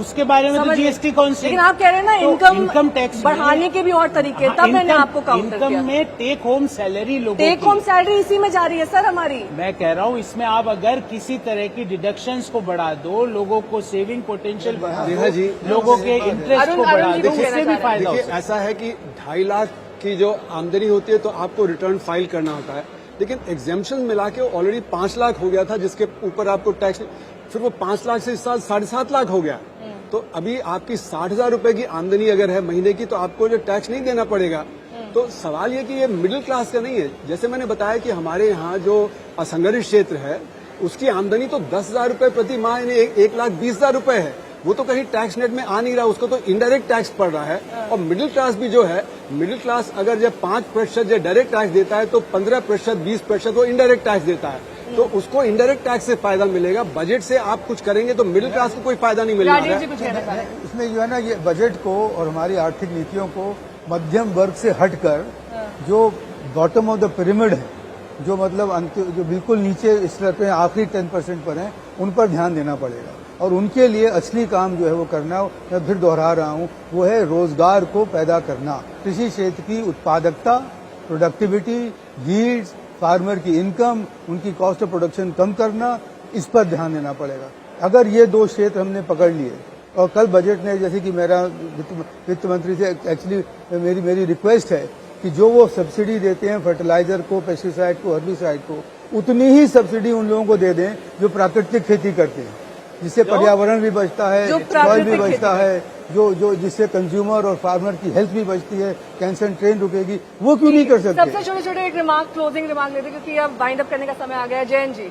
उसके बारे में तो जीएसटी काउंसिल। लेकिन आप कह रहे हैं ना इनकम टैक्स बढ़ाने के भी और तरीके, तब मैंने आपको काउंटर किया। इनकम में टेक होम सैलरी लोगों की, टेक होम सैलरी इसी में जा रही है सर हमारी। मैं कह रहा हूँ इसमें आप अगर किसी तरह की डिडक्शंस को बढ़ा दो, लोगों को सेविंग पोटेंशियल बढ़ा दो, जी लोगों के इंटरेस्ट को बढ़ा दो, इससे भी फायदा हो देखिए सकता है। ऐसा है कि 2.5 लाख की जो आमदनी होती है तो आपको रिटर्न फाइल करना होता है, लेकिन एग्जेम्पशन मिला के ऑलरेडी 5 लाख हो गया था, जिसके ऊपर आपको टैक्स, फिर वो 5 लाख से इस साल 7.5 लाख हो गया। तो अभी आपकी 60,000 रुपए की आमदनी अगर है महीने की, तो आपको जो टैक्स नहीं देना पड़ेगा। तो सवाल ये कि ये मिडिल क्लास का नहीं है। जैसे मैंने बताया कि हमारे यहाँ जो असंगठित क्षेत्र है उसकी आमदनी तो 10,000 रुपए प्रति माह, 1,20,000 रुपए है, वो तो कहीं टैक्स नेट में आ नहीं रहा, उसको तो इनडायरेक्ट टैक्स पड़ रहा है। और मिडिल क्लास भी जो है, मिडिल क्लास अगर जब 5% जो डायरेक्ट टैक्स देता है तो 15%, 20% वो इनडायरेक्ट टैक्स देता है, तो उसको इनडायरेक्ट टैक्स से फायदा मिलेगा। बजट से आप कुछ करेंगे तो मिडिल क्लास को कोई फायदा नहीं मिलेगा। इसमें जो है ना, ये बजट को और हमारी आर्थिक नीतियों को मध्यम वर्ग से हटकर जो बॉटम ऑफ द पिरामिड है, जो मतलब जो बिल्कुल नीचे इस तरह के आखिरी 10% पर हैं, उन पर ध्यान देना पड़ेगा। और उनके लिए असली काम जो है वो करना, मैं फिर दोहरा रहा हूँ, वो है रोजगार को पैदा करना। कृषि क्षेत्र की उत्पादकता, प्रोडक्टिविटी, यील्ड्स, फार्मर की इनकम, उनकी कॉस्ट ऑफ प्रोडक्शन कम करना, इस पर ध्यान देना पड़ेगा। अगर ये 2 क्षेत्र हमने पकड़ लिए, और कल बजट ने, जैसे कि मेरा वित्त मंत्री से एक्चुअली मेरी रिक्वेस्ट है कि जो वो सब्सिडी देते हैं फर्टिलाइजर को, पेस्टिसाइड को, हर्बिसाइड को, उतनी ही सब्सिडी उन लोगों को दे दें जो प्राकृतिक खेती करते हैं, जिससे पर्यावरण भी बचता है, सॉइल भी बचता है, जो जिससे कंज्यूमर और फार्मर की हेल्थ भी बचती है, कैंसर ट्रेन रुकेगी। वो क्यों नहीं कर सकते? सबसे छोटे छोटे एक क्लोजिंग रिमार्क लेते, क्योंकि अब वाइंड अप करने का समय आ गया। जैन जी।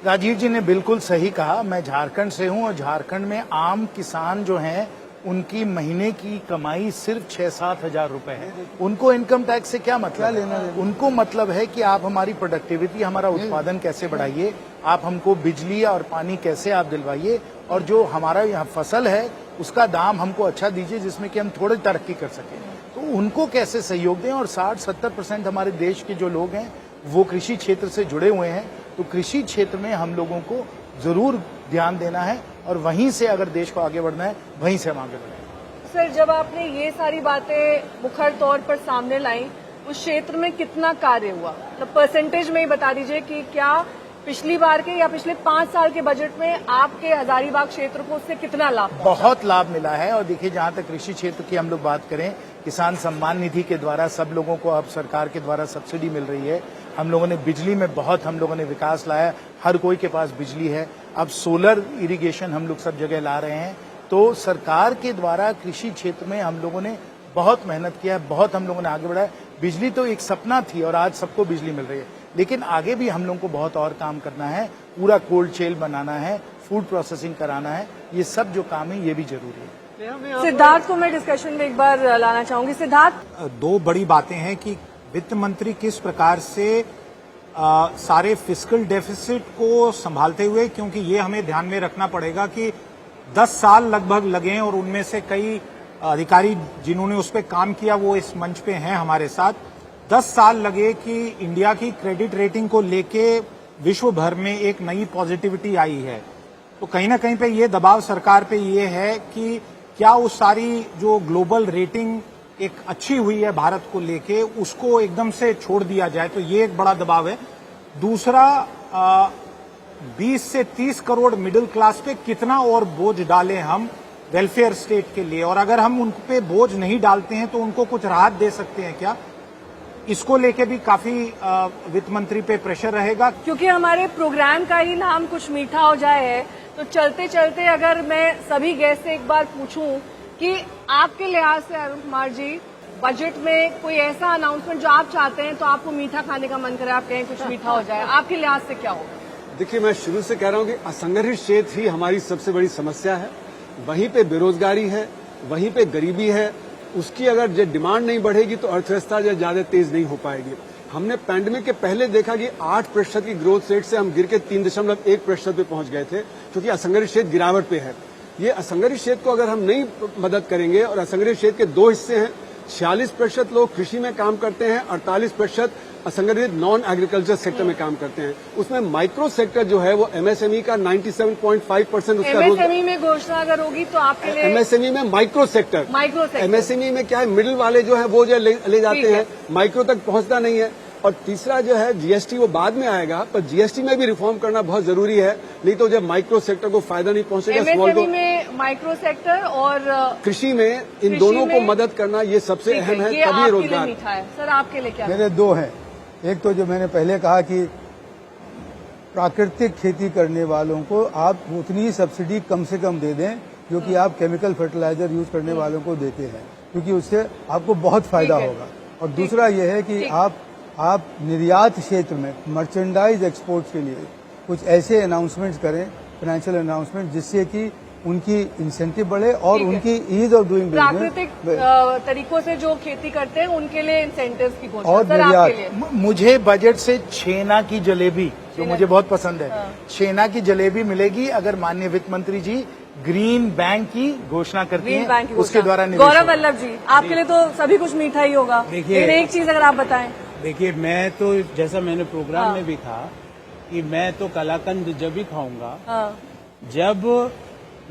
राजीव जी ने बिल्कुल सही कहा। मैं झारखंड से हूं और झारखंड में आम किसान जो हैं उनकी महीने की कमाई सिर्फ 6-7 हजार रुपए है। उनको इनकम टैक्स से क्या मतलब है? उनको मतलब है कि आप हमारी प्रोडक्टिविटी, हमारा उत्पादन कैसे बढ़ाइए, आप हमको बिजली और पानी कैसे आप दिलवाइए, और जो हमारा यहाँ फसल है उसका दाम हमको अच्छा दीजिए जिसमें कि हम थोड़ी तरक्की कर सकें। तो उनको कैसे सहयोग दें। और 60-70% हमारे देश के जो लोग हैं वो कृषि क्षेत्र से जुड़े हुए हैं, तो कृषि क्षेत्र में हम लोगों को जरूर ध्यान देना है, और वहीं से अगर देश को आगे बढ़ना है, वहीं से हम आगे बढ़ें। सर, जब आपने ये सारी बातें मुखर तौर पर सामने लाई, उस क्षेत्र में कितना कार्य हुआ, तो परसेंटेज में ही बता दीजिए कि क्या पिछली बार के या पिछले 5 साल के बजट में आपके हजारीबाग क्षेत्र को उससे कितना लाभ पहुंचा? बहुत लाभ मिला है। और देखिए, जहां तक कृषि क्षेत्र की हम लोग बात करें, किसान सम्मान निधि के द्वारा सब लोगों को अब सरकार के द्वारा सब्सिडी मिल रही है। हम लोगों ने बिजली में बहुत हम लोगों ने विकास लाया, हर कोई के पास बिजली है। अब सोलर इरिगेशन हम लोग सब जगह ला रहे हैं। तो सरकार के द्वारा कृषि क्षेत्र में हम लोगों ने बहुत मेहनत किया है, बहुत हम लोगों ने आगे बढ़ाया। बिजली तो एक सपना थी और आज सबको बिजली मिल रही है, लेकिन आगे भी हम लोगों को बहुत और काम करना है। पूरा कोल्ड चेन बनाना है, फूड प्रोसेसिंग कराना है, ये सब जो काम है ये भी जरूरी है। सिद्धार्थ को मैं डिस्कशन में एक बार लाना चाहूंगी। सिद्धार्थ, 2 बड़ी बातें हैं कि वित्त मंत्री किस प्रकार से सारे फिस्कल डेफिसिट को संभालते हुए, क्योंकि ये हमें ध्यान में रखना पड़ेगा कि 10 साल लगभग लगे और उनमें से कई अधिकारी जिन्होंने उस पर काम किया वो इस मंच पे हैं हमारे साथ। 10 साल लगे कि इंडिया की क्रेडिट रेटिंग को लेके विश्व भर में एक नई पॉजिटिविटी आई है। तो कहीं ना कहीं पे ये दबाव सरकार पे ये है कि क्या उस सारी जो ग्लोबल रेटिंग एक अच्छी हुई है भारत को लेके, उसको एकदम से छोड़ दिया जाए, तो ये एक बड़ा दबाव है। दूसरा, 20 से 30 करोड़ मिडिल क्लास पे कितना और बोझ डालें हम वेलफेयर स्टेट के लिए, और अगर हम उन पे बोझ नहीं डालते हैं तो उनको कुछ राहत दे सकते हैं क्या, इसको लेके भी काफी वित्त मंत्री पे प्रेशर रहेगा। क्योंकि हमारे प्रोग्राम का ही नाम कुछ मीठा हो जाए है, तो चलते चलते अगर मैं सभी गेस्ट से एक बार पूछूं कि आपके लिहाज से अरुण कुमार जी, बजट में कोई ऐसा अनाउंसमेंट जो आप चाहते हैं तो आपको मीठा खाने का मन करे, आप कहें कुछ मीठा हो जाए, आपके लिहाज से क्या होगा? देखिए, मैं शुरू से कह रहा हूं कि असंगठित क्षेत्र ही हमारी सबसे बड़ी समस्या है। वहीं पे बेरोजगारी है, वहीं पे गरीबी है। उसकी अगर जो डिमांड नहीं बढ़ेगी तो अर्थव्यवस्था ज्यादा तेज नहीं हो पाएगी। हमने पैंडेमिक के पहले देखा कि 8% की ग्रोथ रेट से हम गिर के 3.1% पे पहुंच गए थे, क्योंकि असंगठित क्षेत्र गिरावट पे है। ये असंगठित क्षेत्र को अगर हम नहीं मदद करेंगे, और असंगठित क्षेत्र के 2 हिस्से हैं, 46% लोग कृषि में काम करते हैं, 48% असंगठित नॉन एग्रीकल्चर सेक्टर में काम करते हैं, उसमें माइक्रो सेक्टर जो है वो एमएसएमई का 97.5% उसका एमएसएमई में घोषणा अगर होगी तो आपके लिए एमएसएमई में माइक्रो सेक्टर एमएसएमई में क्या है, मिडिल वाले जो है वो जो ले जाते हैं, माइक्रो तक पहुंचता नहीं है। और तीसरा जो है जीएसटी वो बाद में आएगा, पर जीएसटी में भी रिफॉर्म करना बहुत जरूरी है, नहीं तो जब माइक्रो सेक्टर को फायदा नहीं पहुंचेगा। एमएसएमई में माइक्रो सेक्टर और कृषि में इन दोनों को मदद करना ये सबसे अहम है, तभी रोजगार। मीठा है सर, आपके लिए क्या? मेरे दो हैं। एक तो जो मैंने पहले कहा कि प्राकृतिक खेती करने वालों को आप उतनी ही सब्सिडी कम से कम दे दें जो कि आप केमिकल फर्टिलाइजर यूज करने वालों को देते हैं, क्योंकि उससे आपको बहुत फायदा होगा। और दूसरा यह है कि आप निर्यात क्षेत्र में मर्चेंडाइज एक्सपोर्ट के लिए कुछ ऐसे अनाउंसमेंट्स करें, फाइनेंशियल अनाउंसमेंट, जिससे कि उनकी इंसेंटिव बढ़े और उनकी ईज ऑफ डूइंग प्राकृतिक तरीकों से जो खेती करते हैं उनके लिए इंसेंटिव्स की घोषणा। और सर आपके लिए मुझे बजट से छेना की जलेबी जो मुझे बहुत पसंद है, छेना की जलेबी मिलेगी अगर माननीय वित्त मंत्री जी ग्रीन बैंक की घोषणा करती हैं, उसके द्वारा। गौरव वल्लभ जी, आपके लिए तो सभी कुछ मीठा ही होगा, लेकिन एक चीज अगर आप बताएं। देखिए, मैं तो जैसा मैंने प्रोग्राम में भी कहा कि मैं तो कलाकंद जब भी खाऊंगा जब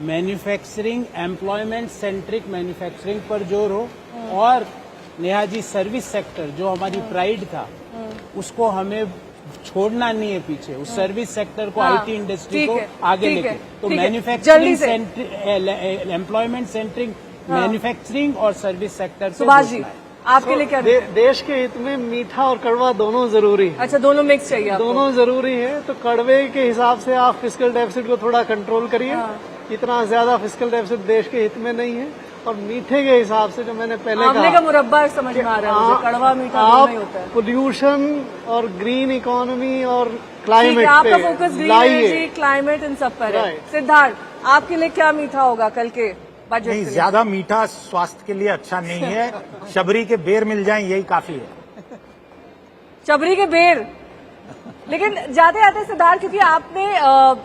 मैन्युफैक्चरिंग, एम्प्लॉयमेंट सेंट्रिक मैन्युफैक्चरिंग पर जोर हो, और नेहा जी सर्विस सेक्टर जो हमारी प्राइड था उसको हमें छोड़ना नहीं है पीछे, उस सर्विस सेक्टर को, आईटी इंडस्ट्री को आगे लेके। तो मैन्युफैक्चरिंग, एम्प्लॉयमेंट सेंट्रिक मैन्युफैक्चरिंग और सर्विस सेक्टर। सुभाष जी, आपके लिए क्या? देश के हित में मीठा और कड़वा दोनों जरूरी है। अच्छा, दोनों मिक्स चाहिए आपको? दोनों जरूरी है। तो कड़वे के हिसाब से आप फिस्कल डेफिसिट को थोड़ा कंट्रोल करिए, इतना ज्यादा फिस्कल डेफिसिट देश के हित में नहीं है। और मीठे के हिसाब से जो मैंने पहले आमले का मुरब्बा समझ में आ रहा है मुझे, कड़वा मीठा दोनों ही होता है। पोल्यूशन और ग्रीन इकोनॉमी और क्लाइमेट आपका फोकस ग्रीन एनर्जी, क्लाइमेट, इन सब पर है। सिद्धार्थ, आपके लिए क्या मीठा होगा कल के बजट? नहीं, ज्यादा मीठा स्वास्थ्य के लिए अच्छा नहीं है। शबरी के बेर मिल जाएं, यही काफी है। शबरी के बेर। लेकिन जाते जाते सिद्धार्थ, क्योंकि आपने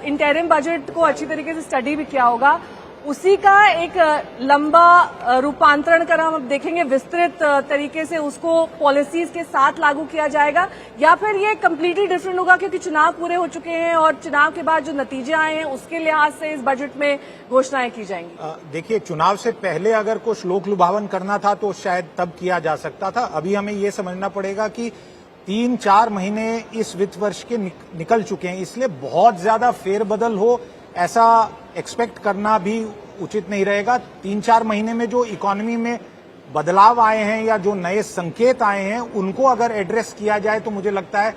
इंटरिम बजट को अच्छी तरीके से स्टडी भी किया होगा, उसी का एक लंबा रूपांतरण कर हम देखेंगे, विस्तृत तरीके से उसको पॉलिसीज के साथ लागू किया जाएगा, या फिर ये कम्प्लीटली डिफरेंट होगा क्योंकि चुनाव पूरे हो चुके हैं और चुनाव के बाद जो नतीजे आए हैं उसके लिहाज से इस बजट में घोषणाएं की जाएंगी? देखिए, चुनाव से पहले अगर कुछ लोक लुभावन करना था तो शायद तब किया जा सकता था। अभी हमें ये समझना पड़ेगा कि 3-4 महीने इस वित्त वर्ष के निकल चुके हैं, इसलिए बहुत ज्यादा फेरबदल हो ऐसा एक्सपेक्ट करना भी उचित नहीं रहेगा। 3-4 महीने में जो इकोनॉमी में बदलाव आए हैं या जो नए संकेत आए हैं उनको अगर एड्रेस किया जाए तो मुझे लगता है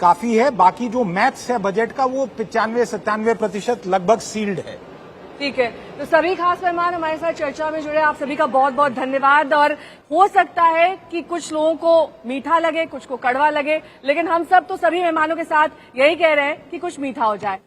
काफी है। बाकी जो मैथ्स है बजट का वो 95-97% लगभग सील्ड है। ठीक है, तो सभी खास मेहमान हमारे साथ चर्चा में जुड़े, आप सभी का बहुत बहुत धन्यवाद। और हो सकता है कि कुछ लोगों को मीठा लगे, कुछ को कड़वा लगे, लेकिन हम सब तो सभी मेहमानों के साथ यही कह रहे हैं कि कुछ मीठा हो जाए।